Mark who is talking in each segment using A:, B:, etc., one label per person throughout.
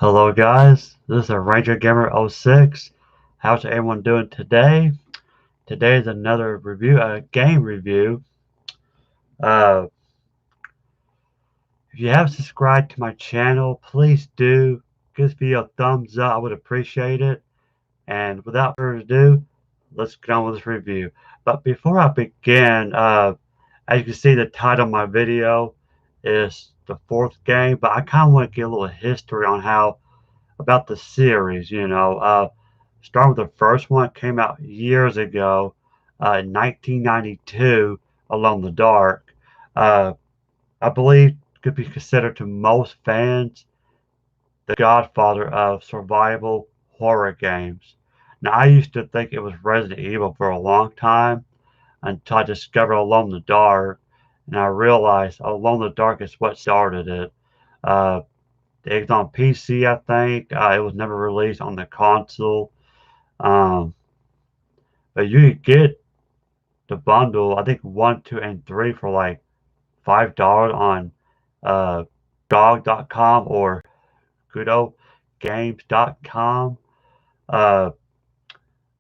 A: Hello guys, this is Ranger Gamer 06. How's everyone doing today? Today is another review, a game review. Uh, if you haven't subscribed to my channel, please do. Give this video a thumbs up, I would appreciate it. And without further ado, let's get on with this review. But before I begin, as you can see, the title of my video is the fourth game, but I kind of want to get a little history on about the series, start with the first one. It came out years ago, in 1992, Alone in the Dark. Uh, I believe could be considered to most fans the godfather of survival horror games. Now, I used to think it was Resident Evil for a long time until I discovered Alone in the Dark, and I realized Alone in the Dark is what started it. Uh, it was on PC, I think. It was never released on the console. Um, but you could get the bundle, I think 1, 2, and 3 for like $5 on uh, GOG.com or GoodOldGames.com. Uh,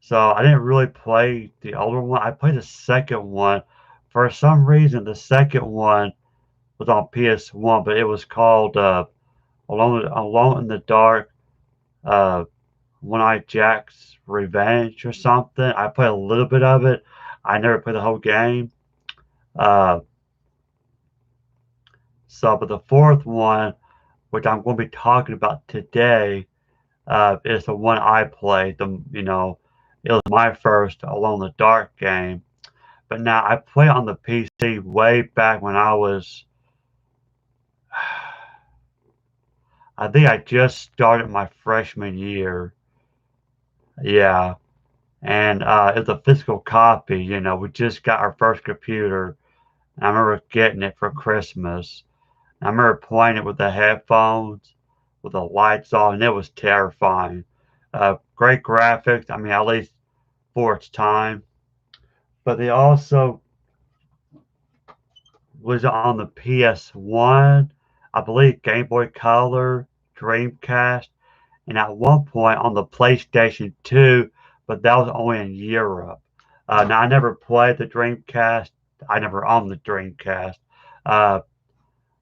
A: so I didn't really play the older one. I played the second one. For some reason, the second one was on PS1, but it was called Alone in the Dark. Uh, One Eye Jack's Revenge or something. I played a little bit of it. I never played the whole game. Uh, but the fourth one, which I'm going to be talking about today, is the one I played. It was my first Alone in the Dark game. But now I played on the PC way back when I think I just started my freshman year. Yeah. And it was a physical copy. We just got our first computer. And I remember getting it for Christmas. And I remember playing it with the headphones, with the lights on, and it was terrifying. Great graphics. I mean, at least for its time. But they also was on the PS1, I believe Game Boy Color, Dreamcast, and at one point on the PlayStation 2, but that was only in Europe. Now, I never played the Dreamcast. I never owned the Dreamcast. Uh,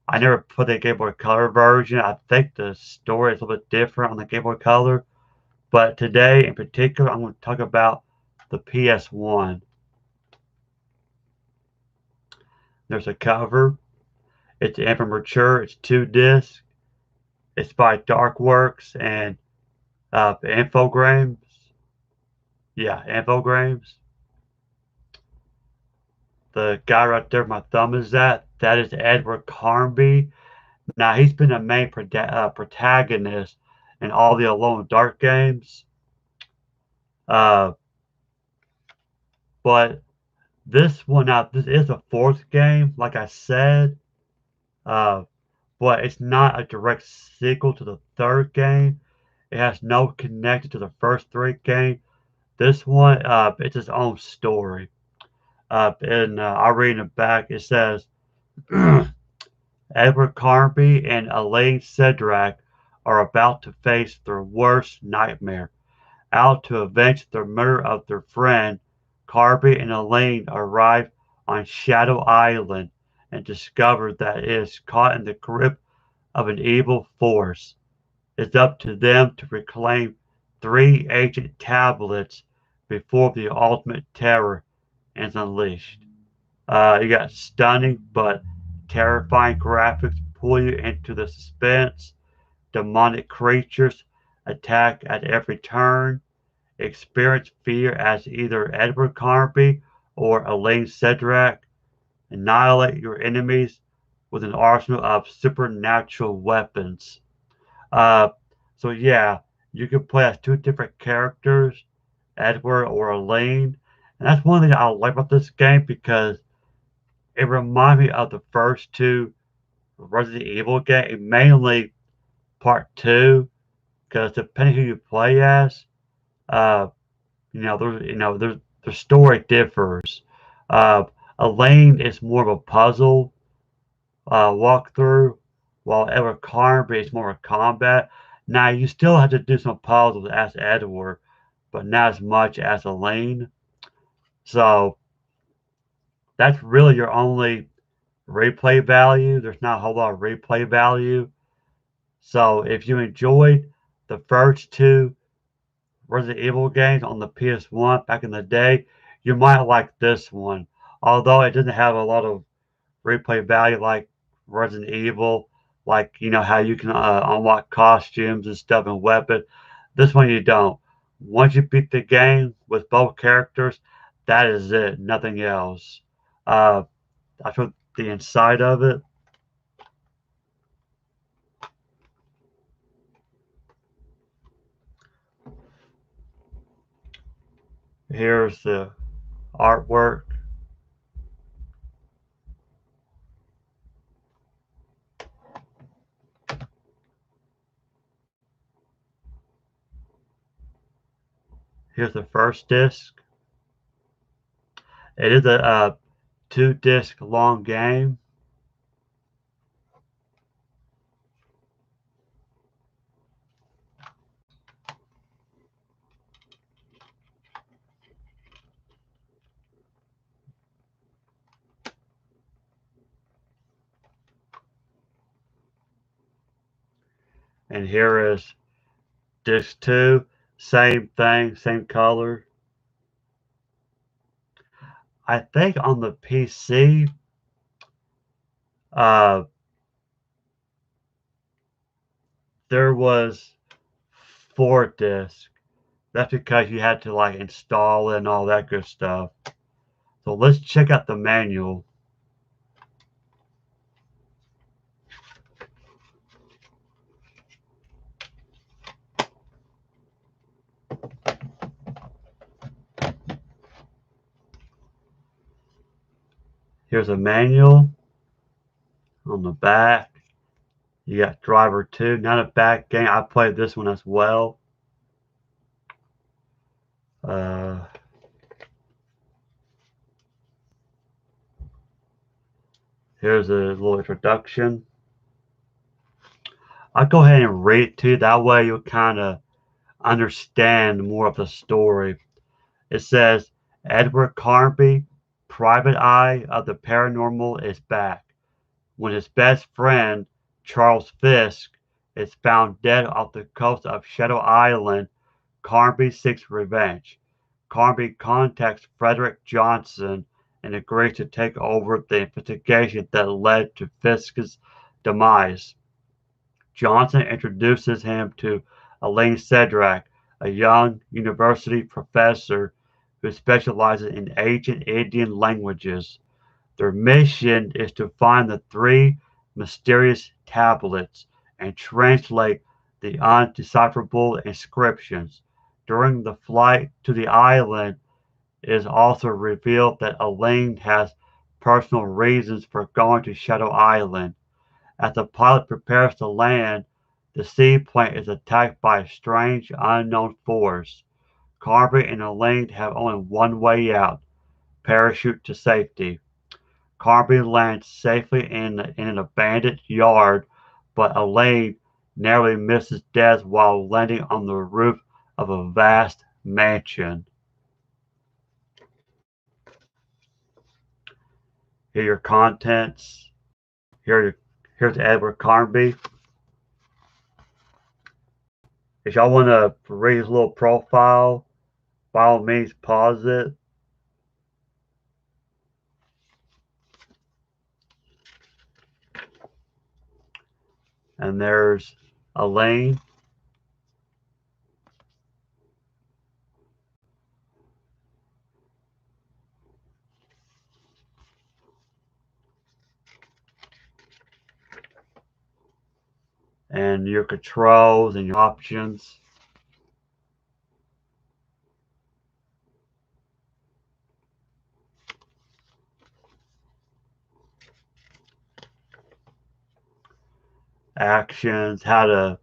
A: I never put the Game Boy Color version. I think the story is a little bit different on the Game Boy Color. But today, in particular, I'm going to talk about the PS1. There's a cover. It's Mature. It's 2 discs. It's by Darkworks and Infogrames. Yeah, Infogrames. The guy right there, my thumb is that is Edward Carnby. Now, he's been a main protagonist in all the Alone in the Dark games. Uh, but this one, now, this is a fourth game, like I said. Uh, but it's not a direct sequel to the third game. It has no connection to the first 3 games. This one, it's its own story. And I'll read in the back. It says, Edward Carnby and Elaine Cedric are about to face their worst nightmare. Out to avenge the murder of their friend, Carnby and Elaine arrive on Shadow Island and discover that it is caught in the grip of an evil force. It's up to them to reclaim 3 ancient tablets before the ultimate terror is unleashed. You got stunning but terrifying graphics pull you into the suspense. Demonic creatures attack at every turn. Experience fear as either Edward Carnby or Elaine Cedric. Annihilate your enemies with an arsenal of supernatural weapons. Uh, so yeah, you can play as 2 different characters, Edward or Elaine. And that's one thing I like about this game because it reminds me of the first 2 Resident Evil games, mainly part 2, because depending who you play as, uh, the story differs. Uh, Elaine is more of a puzzle, walkthrough, while Edward Carnby is more of combat. Now you still have to do some puzzles as Edward, but not as much as Elaine. So that's really your only replay value. There's not a whole lot of replay value. So if you enjoyed the first two Resident Evil games on the PS1 back in the day, you might like this one. Although it doesn't have a lot of replay value like Resident Evil, like you know how you can unlock costumes and stuff and weapons. This one you don't. Once you beat the game with both characters, that is it. Nothing else. Uh, I showed the inside of it. Here's the artwork. Here's the first disc. It is a 2 disc long game. And here is disc 2. Same thing, same color. I think on the PC, uh, there was 4 discs. That's because you had to like install it and all that good stuff. So let's check out the manual. Here's a manual on the back. You got Driver 2, not a bad game. I played this one as well. Uh, Here's a little introduction. I'll go ahead and read it to you. That way you'll kind of understand more of the story. It says Edward Carnby, private eye of the paranormal, is back. When his best friend, Charles Fisk, is found dead off the coast of Shadow Island, Carnby seeks revenge. Carnby contacts Frederick Johnson and agrees to take over the investigation that led to Fisk's demise. Johnson introduces him to Elaine Sedrak, a young university professor who specializes in ancient Indian languages. Their mission is to find the 3 mysterious tablets and translate the undecipherable inscriptions. During the flight to the island, it is also revealed that Elaine has personal reasons for going to Shadow Island. As the pilot prepares to land, the seaplane is attacked by a strange unknown force. Carver and Elaine have only one way out: parachute to safety. Carver lands safely in an abandoned yard, but Elaine narrowly misses death while landing on the roof of a vast mansion. Here are your contents. Here's Edward Carnby. If y'all want to read his little profile, by all means, pause it. And there's Elaine. And your controls and your options. Actions, how to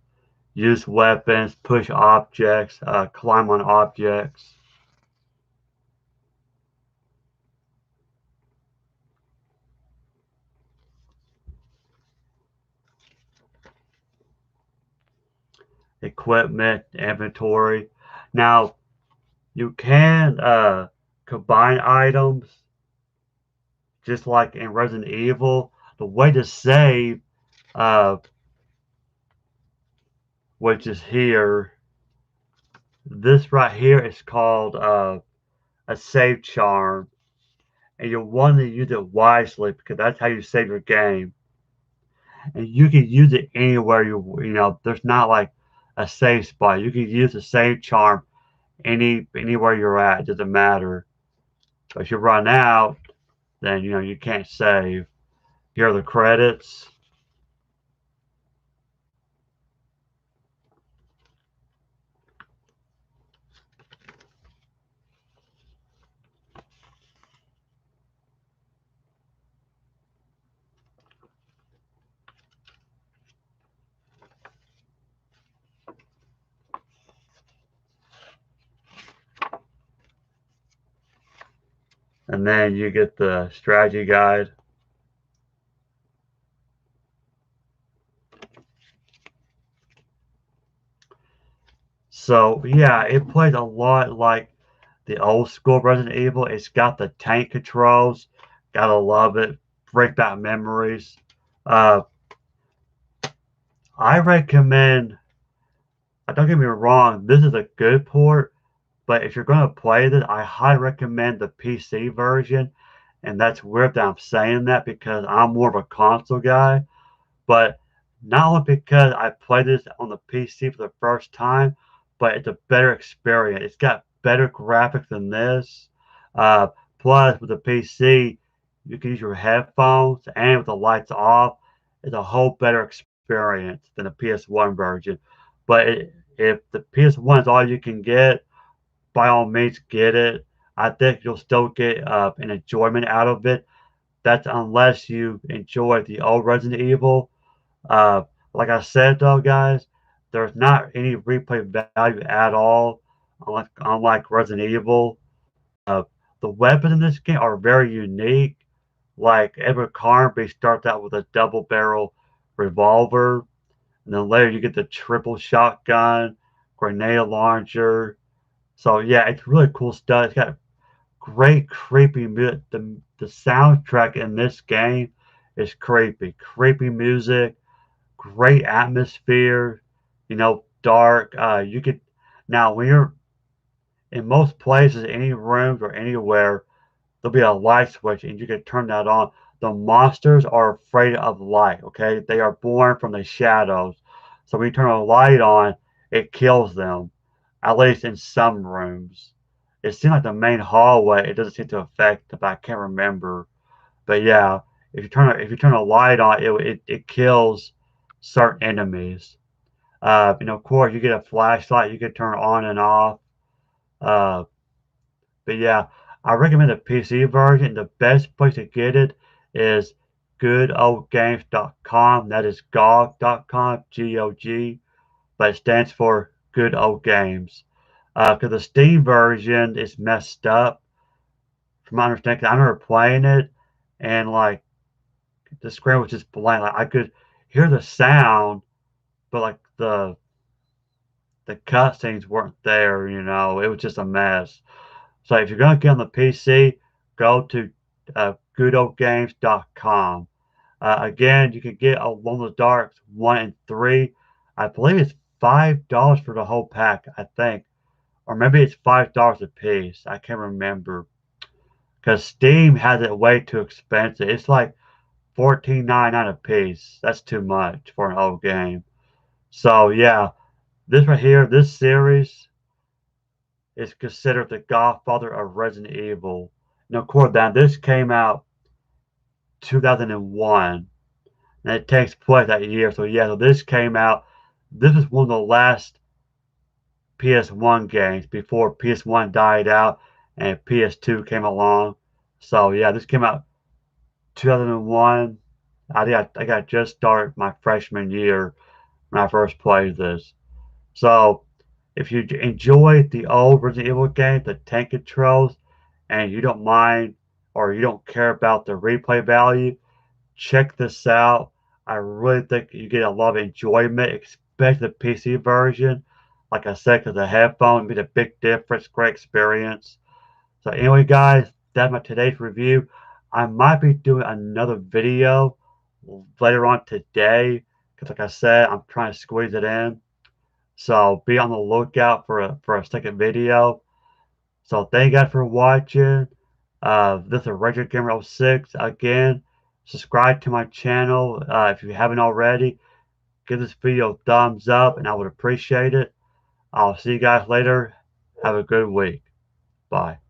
A: use weapons, push objects, climb on objects. equipment, inventory. Now, you can combine items just like in Resident Evil. The way to save, uh, which is here, this right here is called a save charm, and you'll want to use it wisely because that's how you save your game. And you can use it anywhere you know. There's not like a save spot. You can use the save charm anywhere you're at. It doesn't matter. But if you run out, then you can't save. Here are the credits. And then you get the strategy guide. So yeah, it plays a lot like the old school Resident Evil. It's got the tank controls. Gotta love it. Bring back memories. Uh, I recommend. Don't get me wrong. This is a good port, but if you're gonna play this, I highly recommend the PC version. And that's weird that I'm saying that because I'm more of a console guy. But not only because I played this on the PC for the first time, but it's a better experience. It's got better graphics than this. Uh, Plus, with the PC, you can use your headphones, and with the lights off, it's a whole better experience than the PS1 version. But if the PS1 is all you can get, by all means, get it. I think you'll still get an enjoyment out of it. That's unless you enjoy the old Resident Evil. uh, like I said, though, guys, there's not any replay value at all, unlike Resident Evil. Uh, the weapons in this game are very unique. Like Edward Carnby starts out with a double barrel revolver, and then later you get the triple shotgun, grenade launcher. So yeah, it's really cool stuff. It's got great creepy music. The soundtrack in this game is creepy music, great atmosphere, dark. You could now when you're in most places, any rooms or anywhere, there'll be a light switch and you can turn that on. The monsters are afraid of light, okay? They are born from the shadows. So when you turn a light on, it kills them, at least in some rooms. It seems like the main hallway, it doesn't seem to affect it, but I can't remember. But yeah, if you turn a light on, it kills certain enemies. Of course, you get a flashlight you can turn on and off. Uh, but yeah, I recommend the PC version. The best place to get it is goodoldgames.com. That is GOG.com, GOG, but it stands for Good Old Games. Because the Steam version is messed up, from my understanding. 'Cause I remember playing it, and like the screen was just blank. Like I could hear the sound, but like the cutscenes weren't there. It was just a mess. So if you're going to get on the PC, go to goodoldgames.com. Again, you can get Alone in the Dark 1 and 3. I believe it's $5 for the whole pack, I think. Or maybe it's $5 a piece. I can't remember. Because Steam has it way too expensive. It's like $14.99 a piece. That's too much for an old game. So yeah, this right here, this series is considered the godfather of Resident Evil. Now, of course, now this came out 2001, and it takes place that year. So yeah, so this came out. This is one of the last PS1 games before PS1 died out and PS2 came along. So yeah, this came out 2001. I think I got just started my freshman year when I first played this. So if you enjoy the old Resident Evil game, the tank controls, and you don't mind or you don't care about the replay value, check this out. I really think you get a lot of enjoyment especially the PC version. Like I said, because the headphone made a big difference, great experience. So anyway, guys, that's my today's review. I might be doing another video later on today, because like I said, I'm trying to squeeze it in. So be on the lookout for a second video. So thank you guys for watching. This is Retro Gamer 06 again. Subscribe to my channel if you haven't already. Give this video a thumbs up, and I would appreciate it. I'll see you guys later. Have a good week. Bye.